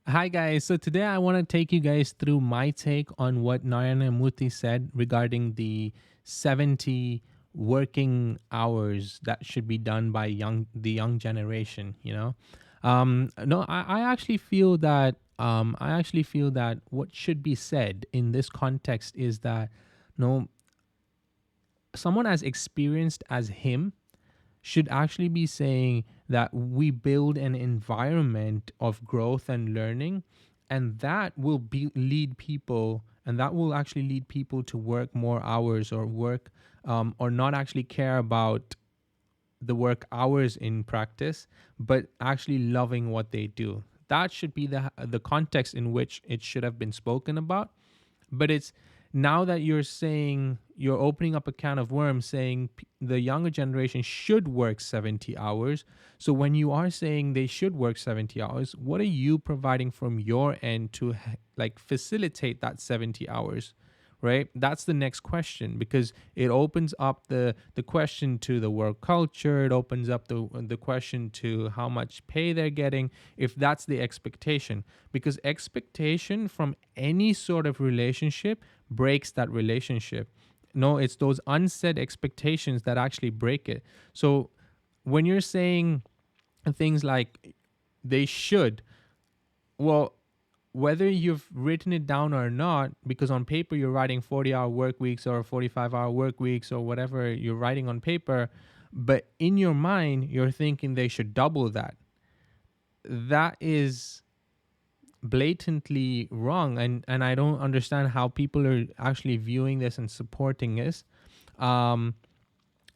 Hi guys. So today I want to take you guys through my take on what Narayanamurthy said regarding the 70 working hours that should be done by the young generation, no, I actually feel that what should be said in this context is that no someone as experienced as him should actually be saying that we build an environment of growth and learning, and that will be lead people and that will actually lead people to work more hours or work or not actually care about the work hours in practice, but actually loving what they do. That should be the context in which it should have been spoken about. But it's now that you're saying you're opening up a can of worms saying the younger generation should work 70 hours. So when you are saying they should work 70 hours, what are you providing from your end to like facilitate that 70 hours? Right, that's the next question, because it opens up the question to the work culture. It opens up the question to how much pay they're getting, if that's the expectation, because expectation from any sort of relationship breaks that relationship. No, it's those unsaid expectations that actually break it. So when you're saying things like they should, well, whether you've written it down or not, because on paper you're writing 40-hour work weeks or 45-hour work weeks or whatever you're writing on paper, but in your mind you're thinking they should double that. That is blatantly wrong, and I don't understand how people are actually viewing this and supporting this. um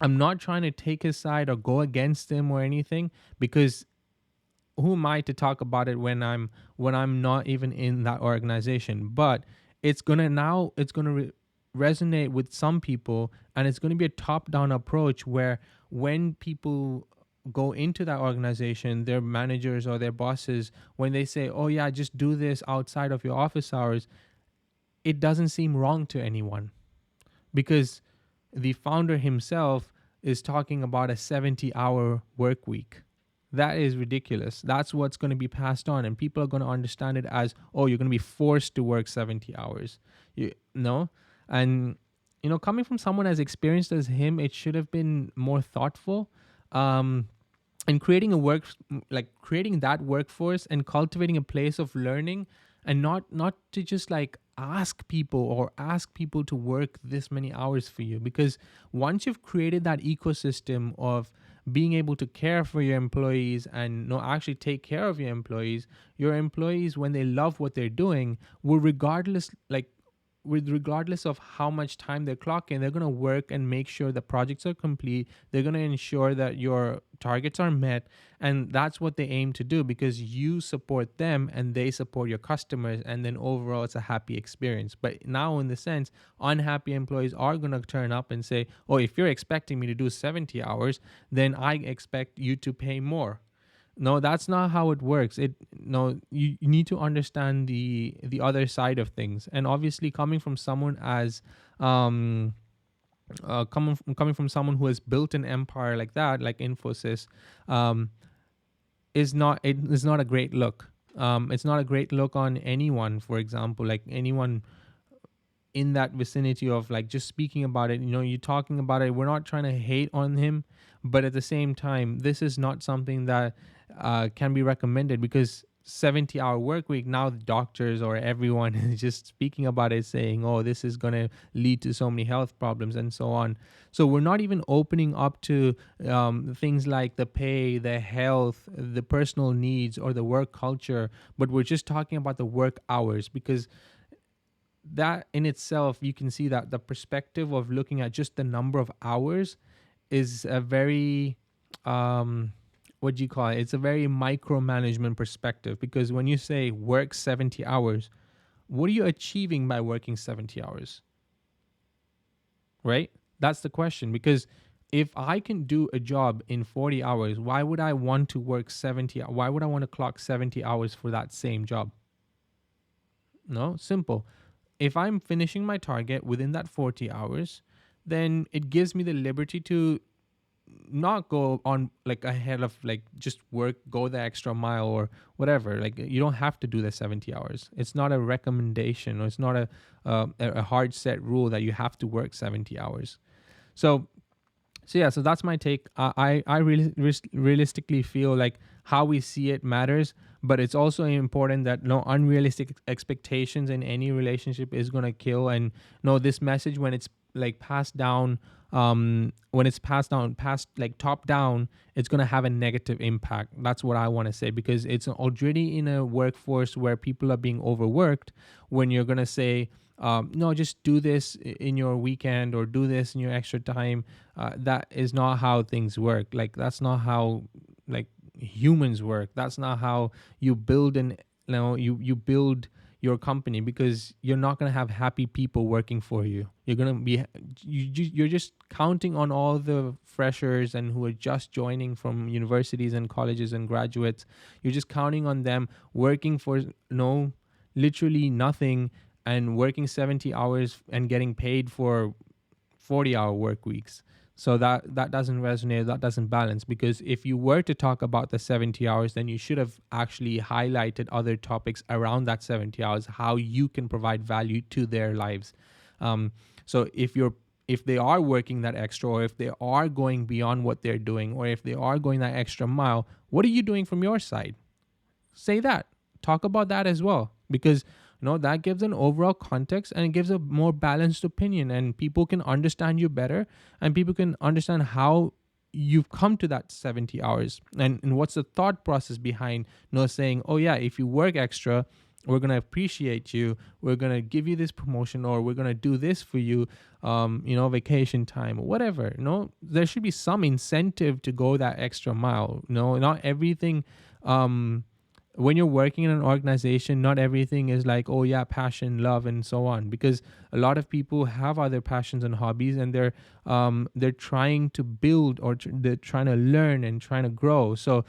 I'm not trying to take his side or go against him or anything, because who am I to talk about it when I'm not even in that organization? But it's gonna resonate with some people, and it's gonna be a top down approach where when people go into that organization, their managers or their bosses, when they say, "Oh yeah, just do this outside of your office hours," it doesn't seem wrong to anyone, because the founder himself is talking about a 70-hour work week. That is ridiculous. That's what's going to be passed on, and people are going to understand it as, oh, you're going to be forced to work 70 hours. You know, and coming from someone as experienced as him, it should have been more thoughtful. Um, and creating a work like creating that workforce and cultivating a place of learning, and not to just like ask people to work this many hours for you, because once you've created that ecosystem of being able to care for your employees and no actually take care of your employees, when they love what they're doing, will regardless of how much time they're clocking, they're going to work and make sure the projects are complete. They're going to ensure that your targets are met. And that's what they aim to do, because you support them and they support your customers. And then overall, it's a happy experience. But now, in the sense, unhappy employees are going to turn up and say, oh, if you're expecting me to do 70 hours, then I expect you to pay more. No, that's not how it works. You need to understand the other side of things. And obviously, coming from someone as coming from someone who has built an empire like that, like Infosys, um is not a great look. It's not a great look on anyone, for example, like anyone in that vicinity of like just speaking about it. You're talking about it, we're not trying to hate on him, but at the same time, this is not something that can be recommended, because 70-hour work week, now the doctors or everyone is just speaking about it, saying, oh, this is going to lead to so many health problems and so on. So we're not even opening up to things like the pay, the health, the personal needs, or the work culture, but we're just talking about the work hours, because that in itself, you can see that the perspective of looking at just the number of hours is a very what do you call it, it's a very micromanagement perspective, because when you say work 70 hours, what are you achieving by working 70 hours? Right, that's the question. Because if I can do a job in 40 hours, why would I want to work 70? Why would I want to clock 70 hours for that same job? No, simple. If I'm finishing my target within that 40 hours, then it gives me the liberty to not go on like ahead of like just work, go the extra mile or whatever. Like you don't have to do the 70 hours. It's not a recommendation, or it's not a hard set rule that you have to work 70 hours. So yeah, so that's my take. I really realistically feel like how we see it matters, but it's also important that no unrealistic expectations in any relationship is gonna kill. And no, this message, when it's like passed down, when it's passed like top down, it's gonna have a negative impact. That's what I want to say, because it's already in a workforce where people are being overworked. When you're gonna say, no, just do this in your weekend or do this in your extra time. That is not how things work. Like that's not how like humans work. That's not how you build you build your company, because you're not going to have happy people working for you. You're going to be you're just counting on all the freshers and who are just joining from universities and colleges and graduates. You're just counting on them working for no literally nothing, and working 70 hours and getting paid for 40-hour work weeks. So that doesn't resonate, that doesn't balance. Because if you were to talk about the 70 hours, then you should have actually highlighted other topics around that 70 hours, how you can provide value to their lives. So if they are working that extra, or if they are going beyond what they're doing, or if they are going that extra mile, what are you doing from your side? Say that. Talk about that as well, because that gives an overall context, and it gives a more balanced opinion, and people can understand you better, and people can understand how you've come to that 70 hours, and what's the thought process behind saying, oh yeah, if you work extra, we're going to appreciate you, we're going to give you this promotion, or we're going to do this for you, vacation time or whatever. There should be some incentive to go that extra mile. Not everything, when you're working in an organization, not everything is like, oh yeah, passion, love, and so on. Because a lot of people have other passions and hobbies, and they're trying to build, or they're trying to learn and trying to grow. So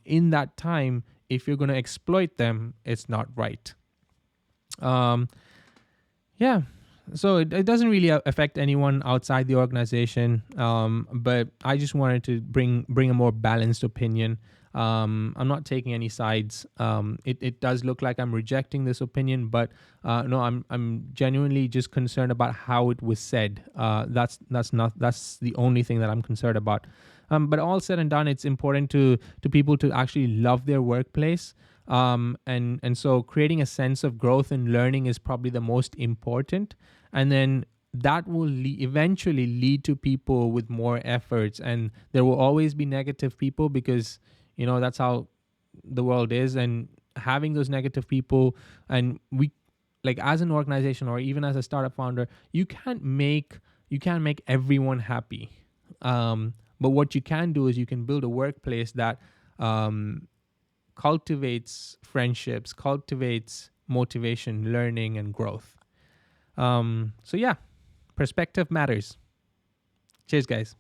in that time, if you're going to exploit them, it's not right. Yeah. So it doesn't really affect anyone outside the organization, but I just wanted to bring a more balanced opinion. I'm not taking any sides. It does look like I'm rejecting this opinion, but no, I'm genuinely just concerned about how it was said. That's the only thing that I'm concerned about. But all said and done, it's important to people to actually love their workplace. And so creating a sense of growth and learning is probably the most important. And then that will eventually lead to people with more efforts. And there will always be negative people, because that's how the world is. And having those negative people, and we, like, as an organization or even as a startup founder, you can't make everyone happy. But what you can do is you can build a workplace that cultivates friendships, cultivates motivation, learning, and growth. So yeah, perspective matters. Cheers, guys.